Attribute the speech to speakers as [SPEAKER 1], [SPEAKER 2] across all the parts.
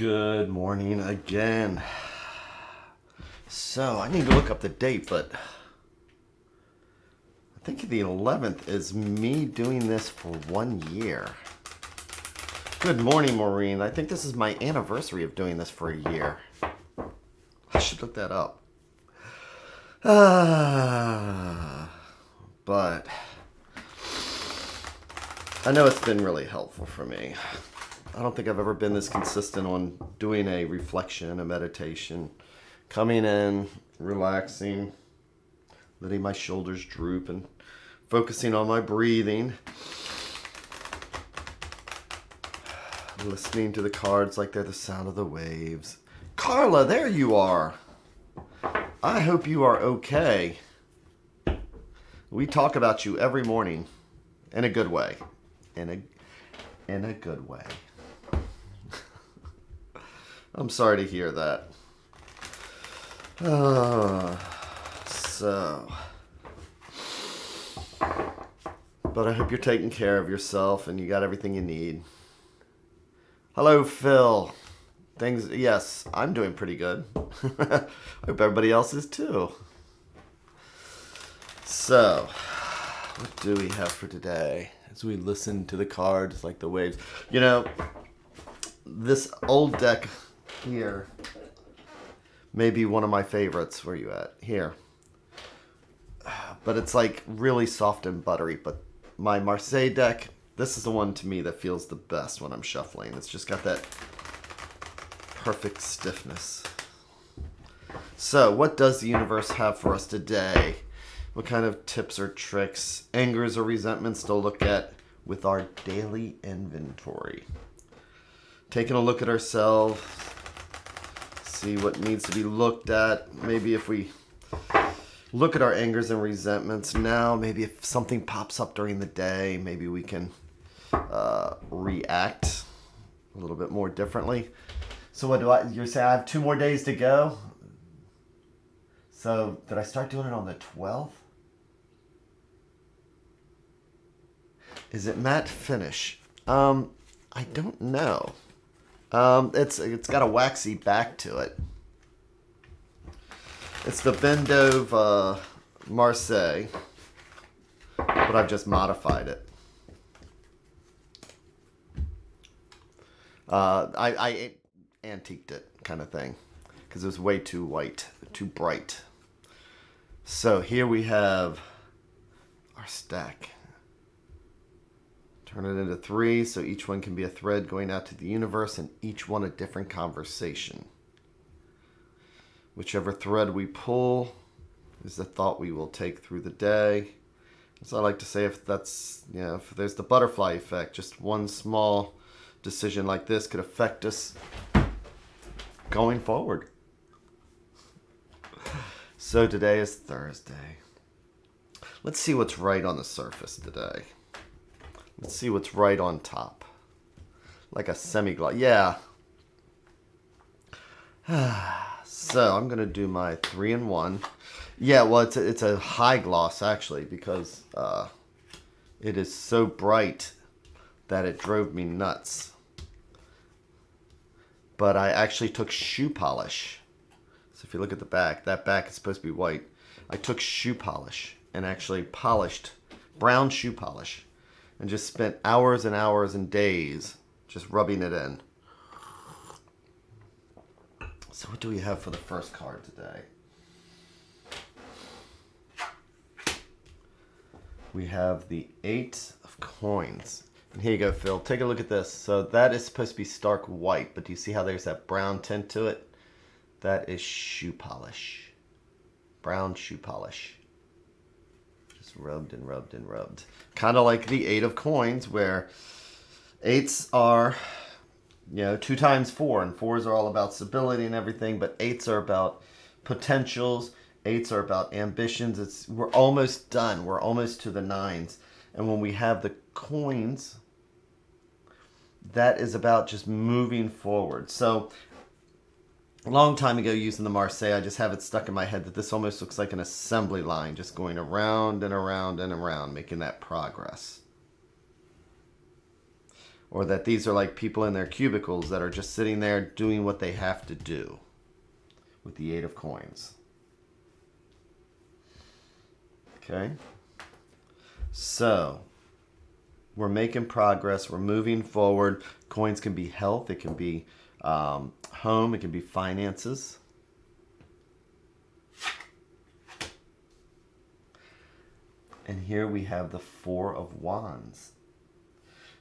[SPEAKER 1] Good morning again. So, I need to look up the date, but I think the 11th is me doing this for 1 year. Good morning, Maureen. I think this is my anniversary of doing this for a year. I should look that up. But I know it's been really helpful for me. I don't think I've ever been this consistent on doing a reflection, a meditation, coming in, relaxing, letting my shoulders droop and focusing on my breathing, listening to the cards like they're the sound of the waves. Carla, there you are. I hope you are okay. We talk about you every morning in a good way. In a good way. I'm sorry to hear that. But I hope you're taking care of yourself and you got everything you need. Hello, Phil. Yes, I'm doing pretty good. I hope everybody else is too. So, what do we have for today? As we listen to the cards like the waves. You know, this old deck here may be one of my favorites. Where you at? Here. But it's like really soft and buttery. But my Marseille deck, this is the one to me that feels the best when I'm shuffling. It's just got that perfect stiffness. So, what does the universe have for us today? What kind of tips or tricks, angers or resentments to look at with our daily inventory? Taking a look at ourselves, see what needs to be looked at. Maybe if we look at our angers and resentments now, maybe if something pops up during the day, maybe we can react a little bit more differently. So what you say I have 2 more days to go? So did I start doing it on the 12th? Is it matte finish? I don't know. It's got a waxy back to it. It's the Bendove Marseille, but I've just modified it. I antiqued it, kind of thing, because it was way too white, too bright. So here we have our stack. Turn it into 3, so each one can be a thread going out to the universe, and each one a different conversation. Whichever thread we pull is the thought we will take through the day. As I like to say, if there's the butterfly effect, just one small decision like this could affect us going forward. So today is Thursday. Let's see what's right on the surface today. Let's see what's right on top. Like a semi-gloss. Yeah. So I'm going to do my 3-in-1. Yeah, well, it's a high gloss, actually, because it is so bright that it drove me nuts. But I actually took shoe polish. So if you look at the back, that back is supposed to be white. I took shoe polish and actually polished, brown shoe polish, and just spent hours and hours and days just rubbing it in. So what do we have for the first card today? We have the 8 of coins. And here you go, Phil. Take a look at this. So that is supposed to be stark white, but do you see how there's that brown tint to it? That is shoe polish. Brown shoe polish. Just rubbed and rubbed and rubbed. Kind of like the 8 of coins, where 8s are, 2 times 4, and 4s are all about stability and everything, but 8s are about potentials. 8s are about ambitions. We're almost done. We're almost to the 9s. And when we have the coins, that is about just moving forward. So a long time ago, using the Marseille, I just have it stuck in my head that this almost looks like an assembly line, just going around and around and around, making that progress. or that these are like people in their cubicles that are just sitting there doing what they have to do with the 8 of coins. Okay? So, we're making progress. We're moving forward. Coins can be health. It can be home. It can be finances. And here we have the 4 of Wands.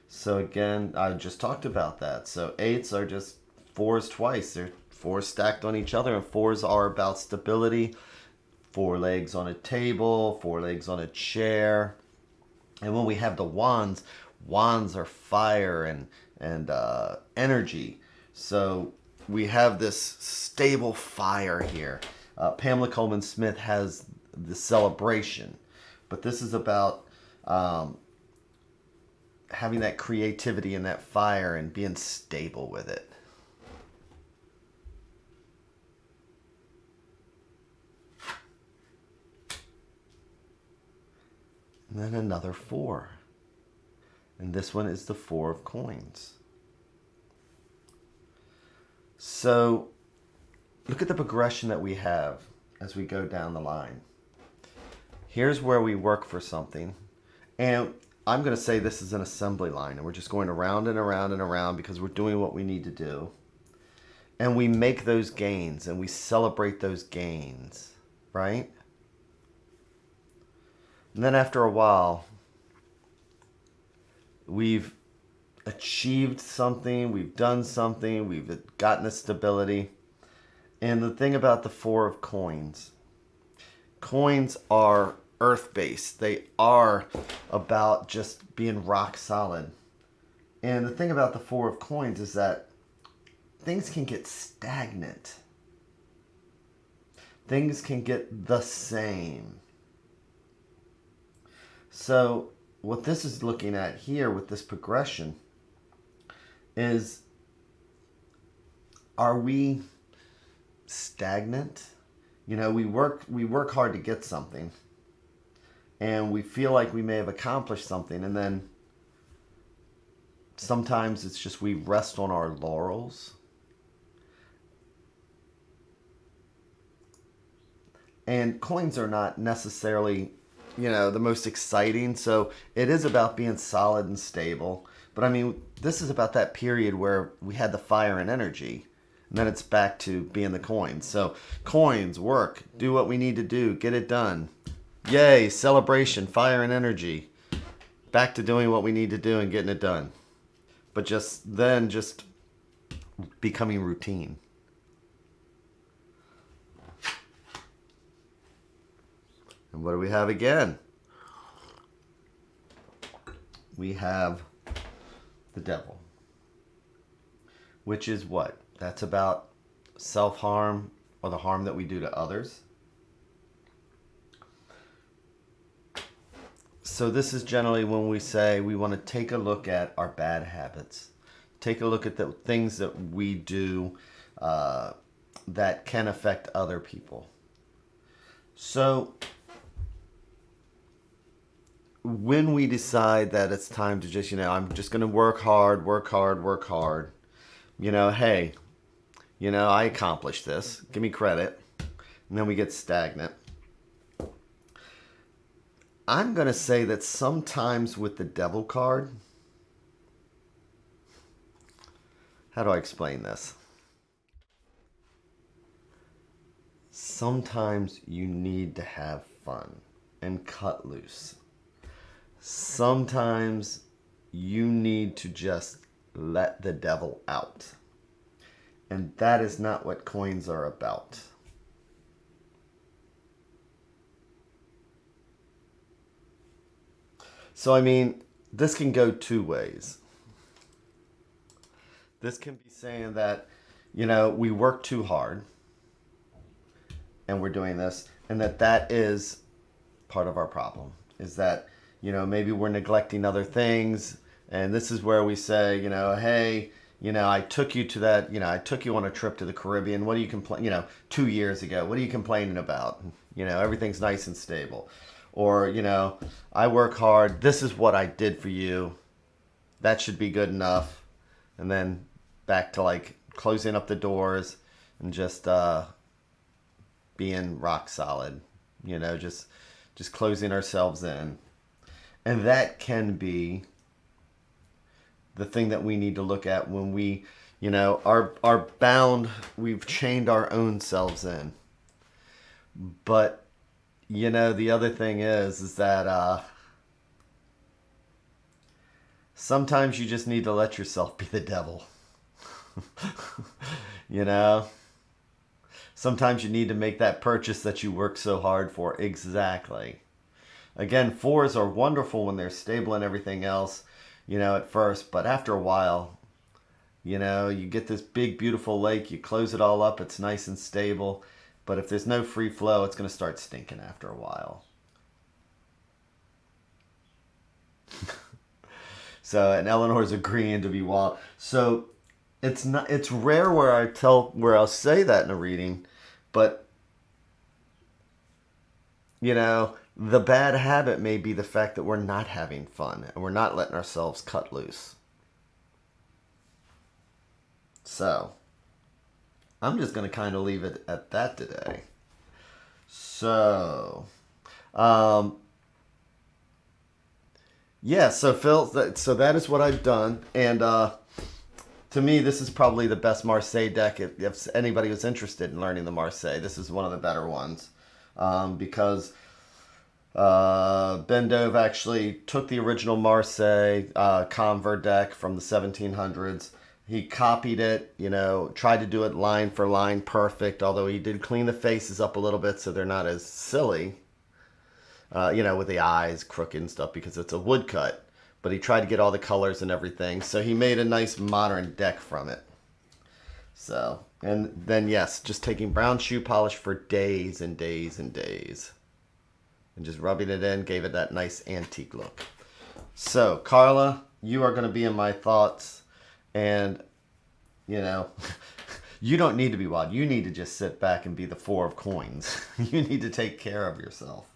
[SPEAKER 1] So again, I just talked about that. So 8s are just 4s twice. They're 4s stacked on each other. And 4s are about stability. 4 legs on a table. 4 legs on a chair. And when we have the wands, wands are fire and energy. So we have this stable fire here. Pamela Coleman Smith has the celebration, but this is about having that creativity and that fire and being stable with it. And then another 4. And this one is the 4 of coins. So look at the progression that we have as we go down the line. Here's where we work for something. And I'm going to say this is an assembly line. And we're just going around and around and around because we're doing what we need to do. And we make those gains and we celebrate those gains, right? And then after a while, we've achieved something, we've done something, we've gotten a stability. And the thing about the 4 of coins, coins are earth-based. They are about just being rock solid. And the thing about the 4 of coins is that things can get stagnant. Things can get the same. So what this is looking at here with this progression is, are we stagnant? You know, we work hard to get something and we feel like we may have accomplished something, and then sometimes it's just we rest on our laurels. And coins are not necessarily, you know, the most exciting. So it is about being solid and stable. But I mean, this is about that period where we had the fire and energy. And then it's back to being the coins. So coins, work, do what we need to do, get it done. Yay, celebration, fire and energy. Back to doing what we need to do and getting it done. But just becoming routine. And what do we have again? We have the devil. Which is what? That's about self-harm or the harm that we do to others. So this is generally when we say we want to take a look at our bad habits. Take a look at the things that we do that can affect other people. So when we decide that it's time to just, I'm just going to work hard, hey, I accomplished this. Give me credit. And then we get stagnant. I'm going to say that sometimes with the devil card, how do I explain this? Sometimes you need to have fun and cut loose. Sometimes you need to just let the devil out. And that is not what coins are about. So, I mean, this can go two ways. This can be saying that, we work too hard and we're doing this, and that is part of our problem. Is that, maybe we're neglecting other things, and this is where we say, hey, I took you to that, I took you on a trip to the Caribbean. What do you complain, 2 years ago, what are you complaining about? Everything's nice and stable. Or, I work hard. This is what I did for you. that should be good enough. And then back to like closing up the doors and just being rock solid, you know, just closing ourselves in. And that can be the thing that we need to look at when we, you know, are bound, we've chained our own selves in. But, you know, the other thing is that sometimes you just need to let yourself be the devil. You know? Sometimes you need to make that purchase that you work so hard for. Exactly. Again, 4s are wonderful when they're stable and everything else, you know, at first. But after a while, you know, you get this big, beautiful lake. You close it all up. It's nice and stable. But if there's no free flow, it's going to start stinking after a while. So, and Eleanor's agreeing to be wild. So, it's rare where I'll say that in a reading, but you know, the bad habit may be the fact that we're not having fun and we're not letting ourselves cut loose. So, I'm just going to kind of leave it at that today. So, yeah, so Phil, so that is what I've done. And to me, this is probably the best Marseille deck. If anybody was interested in learning the Marseille, this is one of the better ones. Because Ben Dove actually took the original Marseille Conver deck from the 1700s. He copied it, you know, tried to do it line for line perfect, although he did clean the faces up a little bit so they're not as silly, you know, with the eyes crooked and stuff because it's a woodcut. But he tried to get all the colors and everything, so he made a nice modern deck from it. So, and then yes, just taking brown shoe polish for days and days and days. And just rubbing it in, gave it that nice antique look. So, Carla, you are going to be in my thoughts. And, you know, you don't need to be wild. You need to just sit back and be the 4 of coins. You need to take care of yourself.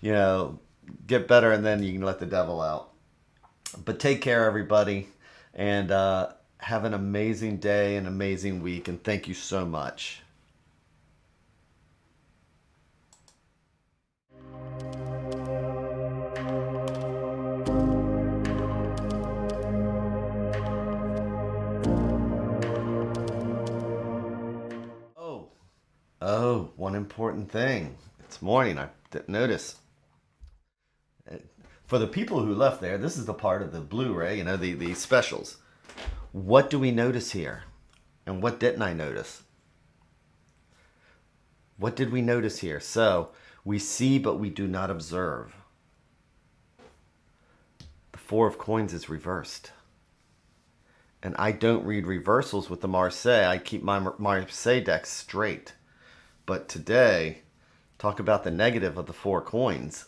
[SPEAKER 1] You know, get better and then you can let the devil out. But take care, everybody. And have an amazing day, an amazing week. And thank you so much. Oh, one important thing. It's morning. I didn't notice. For the people who left there, this is the part of the Blu-ray, you know, the specials. What do we notice here? And what didn't I notice? What did we notice here? So, we see but we do not observe. The 4 of coins is reversed. And I don't read reversals with the Marseille. I keep my Marseille deck straight. But today, talk about the negative of the 4 coins.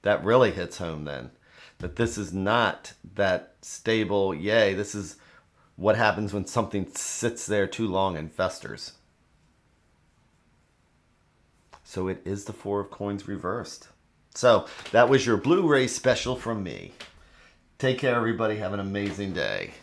[SPEAKER 1] That really hits home then. That this is not that stable, yay, this is what happens when something sits there too long and festers. So it is the 4 of coins reversed. So that was your Blu-ray special from me. Take care, everybody. Have an amazing day.